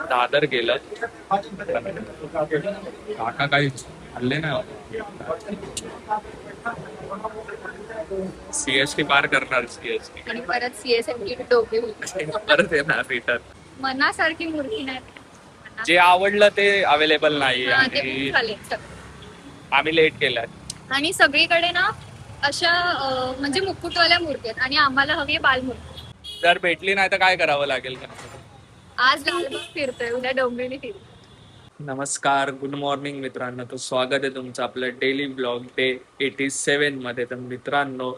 दादर गेलं. काका काही हल्ले नाही. सीएसटी पार करणार. सीएसटी आणि परत सीएसएमटी डोके परत येणार रिटर्न. मनासारखी मूर्ती नाही. जे आवडलं ते अवेलेबल नाही ते आणि बुक झाले आम्ही लेट केलाय. आणि सगळीकडे ना अशा म्हणजे मुकुटवाल्या मूर्ती आहेत आणि आम्हाला हवी आहे बालमूर्ती. जर भेटली नाही तर काय करावं लागेल का? आज लालबाग फिरतोय, उद्या डोंबिवली फिरतोय. नमस्कार, गुड मॉर्निंग मित्रांनो. तो स्वागत आहे तुमचं आपलं डेली ब्लॉग डे 87 मध्ये. तर मित्रांनो,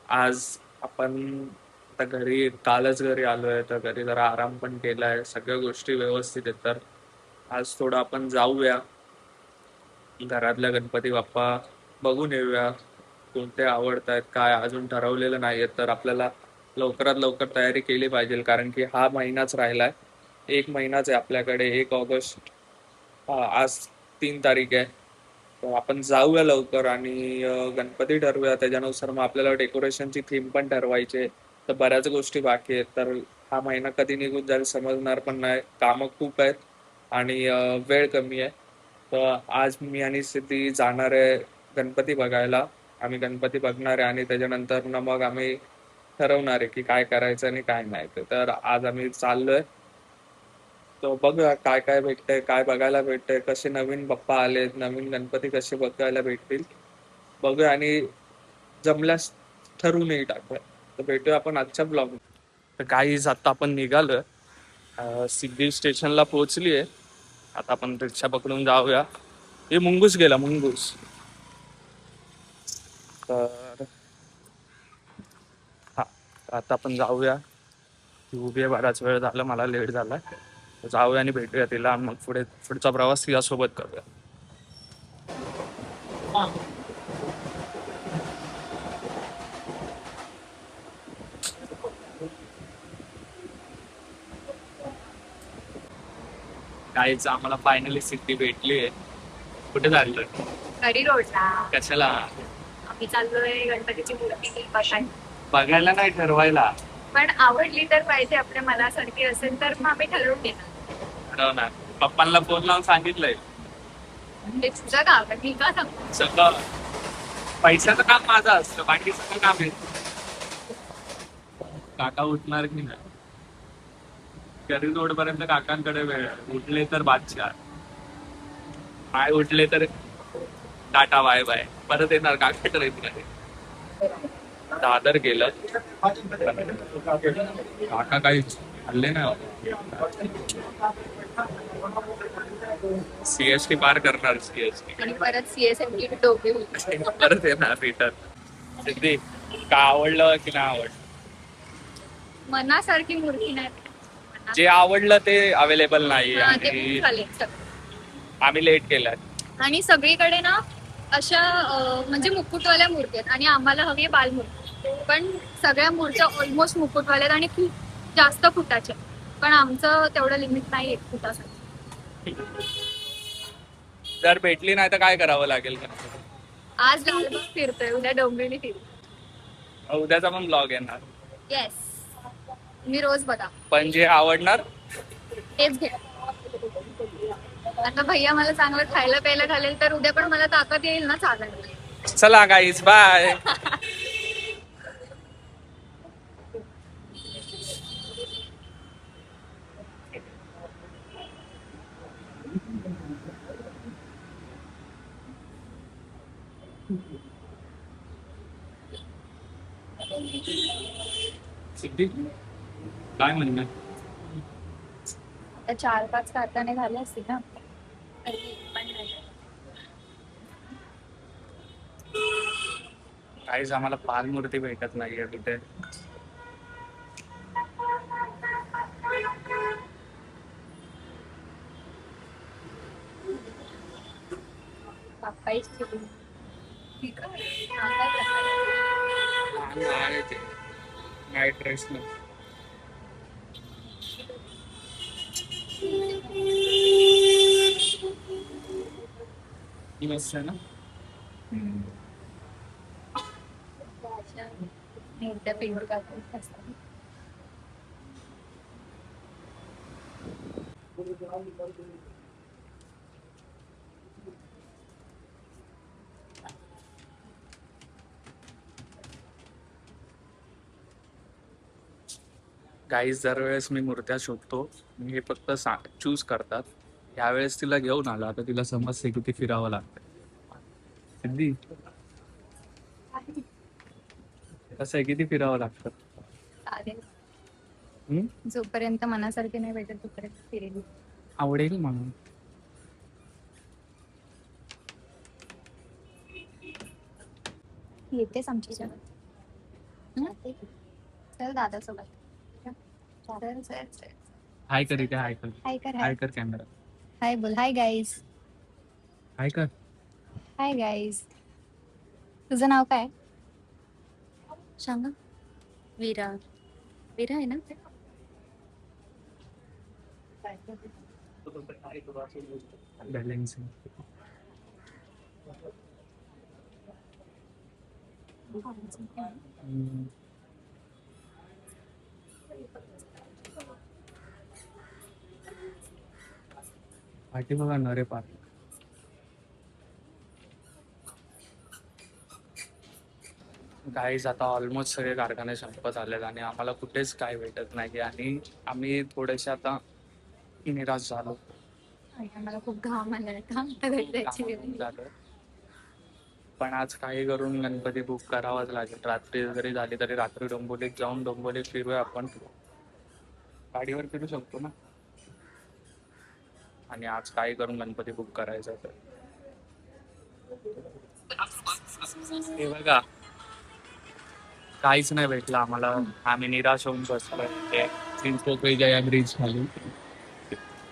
आज आपण आता कालच घरी आलोय, तर घरी जरा आराम पण केलाय, सगळ्या गोष्टी व्यवस्थित आहेत. तर आज थोडं आपण जाऊया घरातल्या गणपती बाप्पा बघून येऊया, कोणते आवडतात काय अजून ठरवलेलं नाहीये. तर आपल्याला लवकरात लवकर तयारी केली पाहिजे, कारण की हा महिनाच राहिलाय. एक महिनाच आहे आपल्याकडे. 1 ऑगस्ट, आज 3 तारीख आहे. तर आपण जाऊया लवकर आणि गणपती ठरवूया. त्याच्यानुसार मग आपल्याला डेकोरेशनची थीम पण ठरवायची. तर बऱ्याच गोष्टी बाकी आहेत. तर हा महिना कधी निघून जाईल समजणार पण नाही. कामं खूप आहेत आणि वेळ कमी आहे. तर आज मी आणि सिद्धी जाणार आहे गणपती बघायला. आम्ही गणपती बघणार आहे आणि त्याच्यानंतर मग आम्ही ठरवणार आहे की काय करायचं आणि काय नाही. तर आज आम्ही चाललोय. तर बघूया काय काय भेटतंय, काय बघायला भेटतंय, कसे नवीन बाप्पा आलेत, नवीन गणपती कसे बघायला भेटतील बघूया आणि जमल्यास ठरवूनही टाकूया. तर भेटूया आपण आजच्या ब्लॉग. तर काहीच आता आपण निघालोय. सिद्धी स्टेशनला पोहोचली आहे. आता आपण रिक्षा पकडून जाऊया. हे मुंगूस गेला, मुंगूस. तर हा, आता आपण जाऊया. ती उभी आहे, बराच वेळ झाला, मला लेट झाला. जाऊया आणि भेटूया तिला. मग पुढचा प्रवास तिच्यासोबत करूया. काहीच आम्हाला फायनली सिद्धी भेटली आहे. कुठे चाललोय? करी रोडला कशाला? आम्ही चाललोय गणपतीची मूर्ती बघायला. बघायला नाही, ठरवायला. पण आवडली तर पाहिजे, आपल्या मनासारखी असेल तर मग आम्ही ठरवून देणार. ठरवणार. पप्पांना फोन लावून सांगितलंय म्हणजे तुझं काम आहे, मी का सांगू. सगळं. पैशाचं काम माझं असतं, बाकी सगळं काम आहे. काका उठणार की नाही? घरी जोडपर्यंत काकांकडे वेळ आहे. उठले तर बादशाह, नाही उठले तर टाटा बाय बाय. परत येणार काकाकडे येणार. दादर गेलं. काका काही हल्ले नाही. सीएसटी पार करणार. सीएसटी आणि परत सीएसएमटी डोके परत येणार रिटर्न. सिद्धी, का आवडलं की नाही आवडलं? मनासारखी मूर्ती नाही. जे आवडलं ते अवेलेबल नाही ते आणि बुक झाले आम्ही लेट केलाय. आणि सगळीकडे ना अशा म्हणजे मुकुटवाल्या मूर्ती आहेत आणि आम्हाला हवी आहे बालमूर्ती. पण सगळ्या मूर्त्या ऑलमोस्ट मुकुटवाल्या आहेत आणि खूप जास्त फुटाच्या. पण आमचं तेवढं लिमिट नाही 1 फुटासाठी. जर भेटली नाही तर काय करावं लागेल का? आज लालबाग फिरतोय, उद्या डोंबिवली फिरतोय. उद्याचा पण ब्लॉग येणार. येस, मी रोज बघा पण जे आवडणार तेच घे. आता भैया मला चांगलं खायला प्यायला घालेल तर उद्या पण मला ताकद येईल ना चालायला. चला गाईज, बाय. सिद्धी, काय म्हणणं? आता 4-5 कारखाने झाले असतील ना. काहीच आम्हाला बालमूर्ती भेटत नाहीये तिथे. नाईट ड्रेस न मस्त आहे ना. गाईज दरवेळेस मी मूर्त्या शोधतो, मी हे फक्त चूज करतात. यावेळेस तिला घेऊन आला, आता तिला समजते किती फिरावं लागतं. सिद्धी कसं आहे, किती फिरावं लागतं. चालेल. हम्म? जोपर्यंत मनासारखे नाही भेटत तोपर्यंत फिरेल. आवडेल म्हणून. येतेच आमच्या चल दादा सोबत. चल चल चल. हाय कर इथे, हाय कर. हाय कर हाय कर कॅमेरा. हाय बोल. हाय गाईज. हाय कर. Hi guys. तुझं नाव काय? सांगा. वीरा. वीरा आहे ना? बॅलेन्सिंग. पाठी बघा नरे पार. गाईज आता ऑलमोस्ट सगळे कारखाने संपत आलेत आणि आम्हाला कुठेच काय भेटत नाही आणि आम्ही थोडेसे आता निराश झालो. मला खूप घाम आला आता घरी जायची वेळ आली. झालं. पण आज काही करून गणपती बुक करावाच लागेल. रात्री जरी झाली तरी रात्री डोंबोलीत जाऊन डोंबोलीत फिरूया आपण. गाडीवर फिरू शकतो ना. आणि आज काही करून गणपती बुक करायचा तर हे बघा काहीच नाही भेटलं आम्हाला. आम्ही निराश होऊन बसलोय चिंचपोकळीच्या या ब्रिज खाली.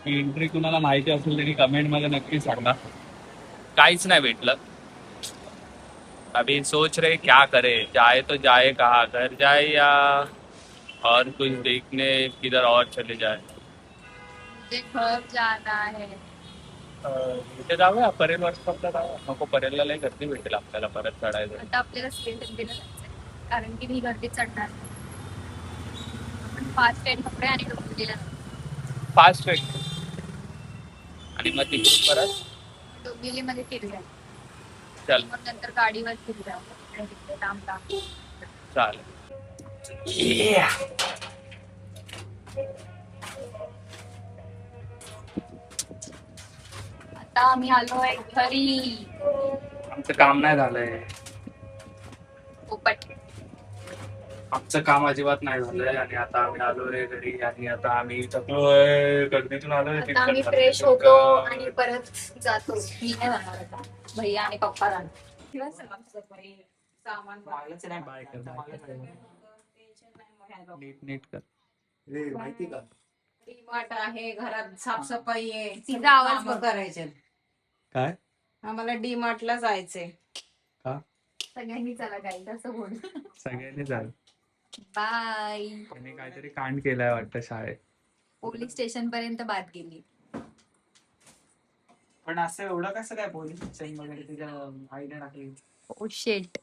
ही एंट्री कुणाला माहिती असेल तरी कमेंट मध्ये नक्की सांगा. काहीच नाही भेटलं. अभी सोच रहे क्या करे, जाए तो जाए कहाँ, घर जाए या और कुछ देखने किधर और चले जाए. मुझे घर जाना है. इथे जाऊया परेल वर्कशॉपला जाऊया. नको परेलला लय गर्दी भेटेल आपल्याला परत चढायचं. आता आपल्याला सिलेंडर जायचंय कारण की मी गर्दीत चढणार. आपण फास्ट ट्रेन पकडे आणि डोंबिवलीला जाऊ. फास्ट ट्रेन आणि मग तिकडून परत डोंबिवलीमध्ये फिरूया. चल मग नंतर गाडीवर फिरूया आणि तिकडे लांब लांब. चालेल. आता आम्ही आलोय घरी. आमचं काम नाही झालंय. पोपट. आमचं काम अजिबात नाही झालंय आणि आता आम्ही आलोय घरी आणि आता आम्ही थकलोय. गर्दीतून आलोय. आता आम्ही फ्रेश होतो आणि परत जातो. मी नाही जाणार आता. भैया आणि पप्पा जाणार. बाय कर, बाय कर. नीट नीट कर. माहिती का डीमार्ट आहे, घरात साफसफाई आहे, तिचा आवाज कामं बघ. करायचे. काय आम्हाला डीमार्टला जायचंय. का सगळ्यांनी चला गाईड असं बोल. सगळ्यांनी झालं. बाय. त्यांनी काहीतरी कांड केलाय वाटतं शाळेत. पोलीस स्टेशन पर्यंत बात गेली. पण असं एवढं कसं काय पोलीस स्टेशन वगैरे तुझ्या आईने टाकली. ओ शेट.